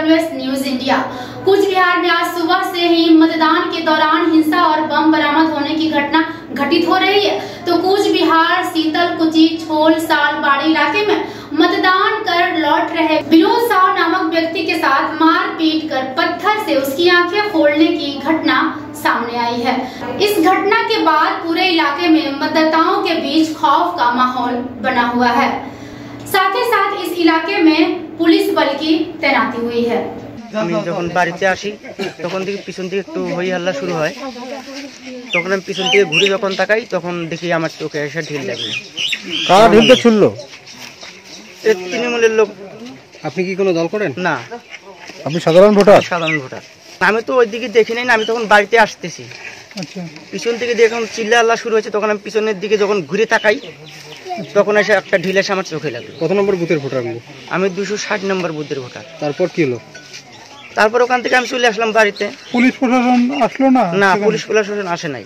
DWS news India. Cooch Behar में आज सुबह से ही मतदान के दौरान हिंसा और बम बरामद होने की घटना घटित हो रही है। तो कूच बिहार शीतलकुची छोल सालबाड़ी इलाके में मतदान कर लौट रहे विनोद साव नामक व्यक्ति के साथ मारपीट कर पत्थर से उसकी आंखें फोड़ने की घटना सामने आई है। इस घटना के बाद पूरे इलाके में मतदाताओं के बीच खौफ का माहौल बना हुआ है। साथ ही साथ इस इलाके में पुलिस बल की तैनाती हुई है। আমি যখন বাড়িতে আসি তখন থেকে পিছন থেকে একটু হই হাল্লা শুরু হয়, তখন আমি পিছন থেকে ঘুরে যখন তাকাই তখন দেখি আমার চোখে এসে ঢিল লাগে। কারা ঢিলটা ছুড়লো? তৃণমূলের লোক। আপনি কি কোনো দল করেন? না, আপনি সাধারণ ভোটার? সাধারণ ভোটার। আমি তো ওইদিকে দেখি নাই, আমি তখন বাড়িতে আসতেছি। আচ্ছা, পিছন থেকে যখন চিল্লা হাল্লা শুরু হয়েছে তখন আমি পিছনের দিকে যখন ঘুরে তাকাই তখন এসে একটা ঢিল এসে আমার চোখে লাগলো। কত নম্বর বুথের ভোটার? আমি 260 নম্বর বুথের ভোটার। তারপর কি হলো? তারপর ওখান থেকে আমি চলে আসলাম বাড়িতে। পুলিশ প্রশাসন আসলো না? না, পুলিশ প্রশাসন আসে নাই।